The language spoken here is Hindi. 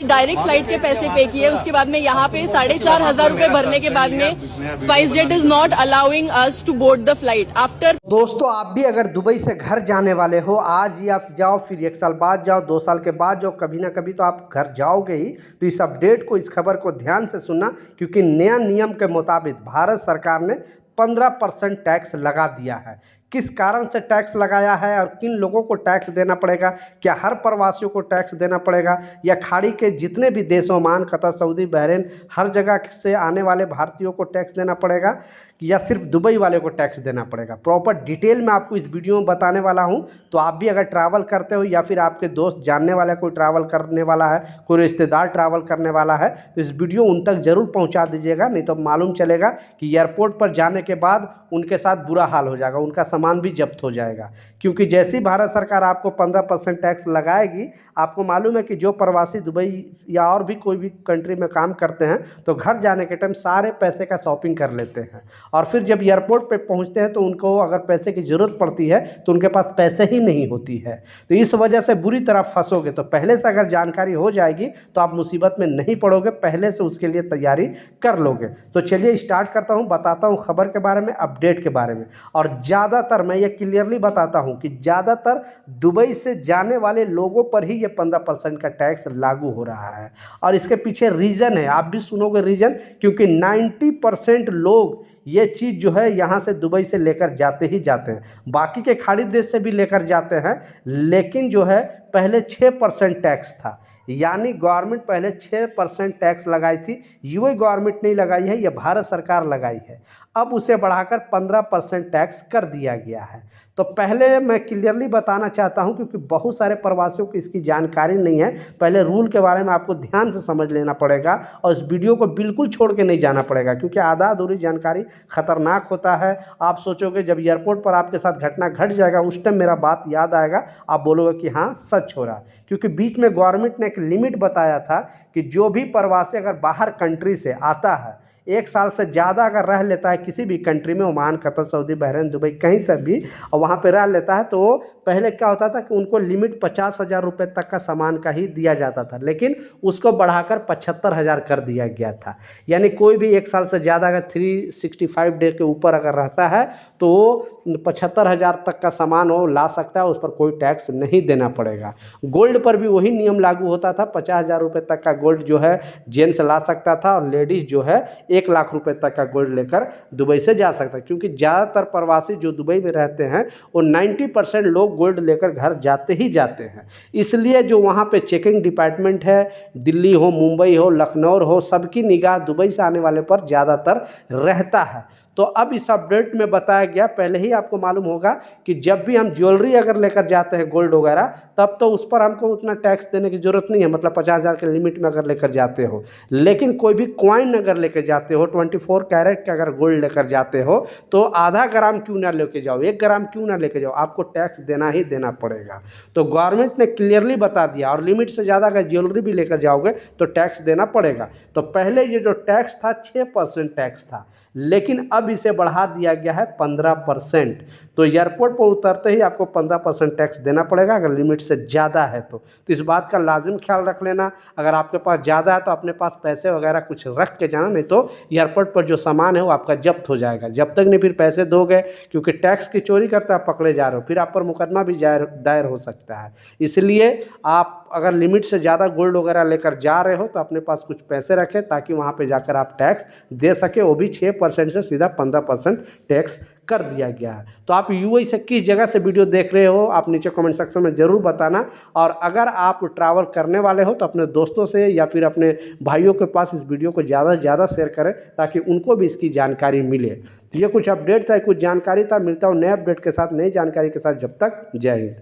डायरेक्ट फ्लाइट के पैसे पे किए, उसके बाद में यहाँ पे 4,500 रुपए भरने के बाद में SpiceJet is not allowing us to board the flight after. दोस्तों, आप भी अगर दुबई से घर जाने वाले हो, आज ही आप जाओ, फिर 1 साल बाद जाओ, 2 साल के बाद जाओ, कभी ना कभी तो आप घर जाओगे ही। तो इस अपडेट को, इस खबर को ध्यान से सुनना, क्योंकि नया नियम के मुताबिक भारत सरकार ने 15% टैक्स लगा दिया है। किस कारण से टैक्स लगाया है और किन लोगों को टैक्स देना पड़ेगा, क्या हर प्रवासियों को टैक्स देना पड़ेगा या खाड़ी के जितने भी देश, ओमान, कतर, सऊदी, बहरीन, हर जगह से आने वाले भारतीयों को टैक्स देना पड़ेगा या सिर्फ दुबई वाले को टैक्स देना पड़ेगा, प्रॉपर डिटेल में आपको इस वीडियो में बताने वाला हूं। तो आप भी अगर ट्रैवल करते हो या फिर आपके दोस्त जानने वाला कोई ट्रैवल करने वाला है, कोई रिश्तेदार ट्रैवल करने वाला है, तो इस वीडियो उन तक ज़रूर पहुंचा दीजिएगा। नहीं तो मालूम चलेगा कि एयरपोर्ट पर जाने के बाद उनके साथ बुरा हाल हो जाएगा, उनका सामान भी जब्त हो जाएगा। क्योंकि जैसे ही भारत सरकार आपको 15% टैक्स लगाएगी, आपको मालूम है कि जो प्रवासी दुबई या और भी कोई भी कंट्री में काम करते हैं तो घर जाने के टाइम सारे पैसे का शॉपिंग कर लेते हैं और फिर जब एयरपोर्ट पे पहुंचते हैं तो उनको अगर पैसे की ज़रूरत पड़ती है तो उनके पास पैसे ही नहीं होती है। तो इस वजह से बुरी तरह फंसोगे। तो पहले से अगर जानकारी हो जाएगी तो आप मुसीबत में नहीं पड़ोगे, पहले से उसके लिए तैयारी कर लोगे। तो चलिए स्टार्ट करता हूँ, बताता हूँ खबर के बारे में, अपडेट के बारे में। और ज़्यादातर मैं ये क्लियरली बताता हूँ कि ज़्यादातर दुबई से जाने वाले लोगों पर ही ये 15% का टैक्स लागू हो रहा है। और इसके पीछे रीज़न है, आप भी सुनोगे रीज़न, क्योंकि 90% लोग ये चीज़ जो है यहाँ से दुबई से लेकर जाते ही जाते हैं, बाकी के खाड़ी देश से भी लेकर जाते हैं। लेकिन जो है पहले 6% टैक्स था, यानी गवर्नमेंट पहले 6% टैक्स लगाई थी। यूएई गवर्नमेंट नहीं लगाई है, ये भारत सरकार लगाई है। अब उसे बढ़ाकर 15% टैक्स कर दिया गया है। तो पहले मैं क्लियरली बताना चाहता हूं, क्योंकि बहुत सारे प्रवासियों को इसकी जानकारी नहीं है। पहले रूल के बारे में आपको ध्यान से समझ लेना पड़ेगा और इस वीडियो को बिल्कुल छोड़ के नहीं जाना पड़ेगा, क्योंकि आधा अधूरी जानकारी खतरनाक होता है। आप सोचोगे जब एयरपोर्ट पर आपके साथ घटना घट जाएगा, उस टाइम मेरा बात याद आएगा, आप बोलोगे कि हाँ सच हो रहा। क्योंकि बीच में गवर्नमेंट ने एक लिमिट बताया था कि जो भी प्रवासी अगर बाहर कंट्री से आता है, 1 साल से ज़्यादा अगर रह लेता है किसी भी कंट्री में, Oman, Qatar, Saudi, Bahrain, Dubai, कहीं से भी, और वहाँ पे रह लेता है, तो पहले क्या होता था कि उनको लिमिट 50,000 रुपये तक का सामान का ही दिया जाता था, लेकिन उसको बढ़ाकर 75,000 कर दिया गया था। यानी कोई भी 1 साल से ज़्यादा अगर 365 डे के ऊपर अगर रहता है तो वो 75,000 तक का सामान वो ला सकता है, उस पर कोई टैक्स नहीं देना पड़ेगा। गोल्ड पर भी वही नियम लागू होता था, 50,000 रुपये तक का गोल्ड जो है जेंट्स ला सकता था और लेडीज़ जो है 1 लाख रुपए तक का गोल्ड लेकर दुबई से जा सकता है। क्योंकि ज़्यादातर प्रवासी जो दुबई में रहते हैं वो 90% लोग गोल्ड लेकर घर जाते ही जाते हैं। इसलिए जो वहाँ पे चेकिंग डिपार्टमेंट है, दिल्ली हो, मुंबई हो, लखनऊ हो, सबकी निगाह दुबई से आने वाले पर ज़्यादातर रहता है। तो अब इस अपडेट में बताया गया, पहले ही आपको मालूम होगा कि जब भी हम ज्वेलरी अगर लेकर जाते हैं गोल्ड वगैरह, तब तो उस पर हमको उतना टैक्स देने की ज़रूरत नहीं है, मतलब 50,000 के लिमिट में अगर लेकर जाते हो। लेकिन कोई भी कॉइन अगर लेकर जाते हो, 24 कैरेट का अगर गोल्ड लेकर जाते हो, तो आधा ग्राम क्यों ना लेके जाओ, 1 ग्राम क्यों ना लेके जाओ, आपको टैक्स देना ही देना पड़ेगा। तो गवर्नमेंट ने क्लियरली बता दिया। और लिमिट से ज़्यादा अगर ज्वेलरी भी लेकर जाओगे तो टैक्स देना पड़ेगा। तो पहले ये जो टैक्स था 6% टैक्स था, लेकिन अब इसे बढ़ा दिया गया है 15%। तो एयरपोर्ट पर उतरते ही आपको 15% टैक्स देना पड़ेगा अगर लिमिट से ज़्यादा है तो इस बात का लाजिम ख्याल रख लेना। अगर आपके पास ज़्यादा है तो अपने पास पैसे वगैरह कुछ रख के जाना, नहीं तो एयरपोर्ट पर जो सामान है वो आपका जब्त हो जाएगा। जब तक नहीं फिर पैसे दोगे, क्योंकि टैक्स की चोरी करते आप पकड़े जा रहे हो, फिर आप पर मुकदमा भी दायर हो सकता है। इसलिए आप अगर लिमिट से ज़्यादा गोल्ड वगैरह लेकर जा रहे हो तो अपने पास कुछ पैसे रखें, ताकि वहाँ पे जाकर आप टैक्स दे सके। वो भी 6% से सीधा 15% टैक्स कर दिया गया है। तो आप यूएई से किस जगह से वीडियो देख रहे हो, आप नीचे कमेंट सेक्शन में ज़रूर बताना। और अगर आप ट्रैवल करने वाले हो तो अपने दोस्तों से या फिर अपने भाइयों के पास इस वीडियो को ज़्यादा से ज़्यादा शेयर करें, ताकि उनको भी इसकी जानकारी मिले। तो ये कुछ अपडेट था, कुछ जानकारी था। मिलता हूँ नए अपडेट के साथ, नई जानकारी के साथ। जब तक जय हिंद।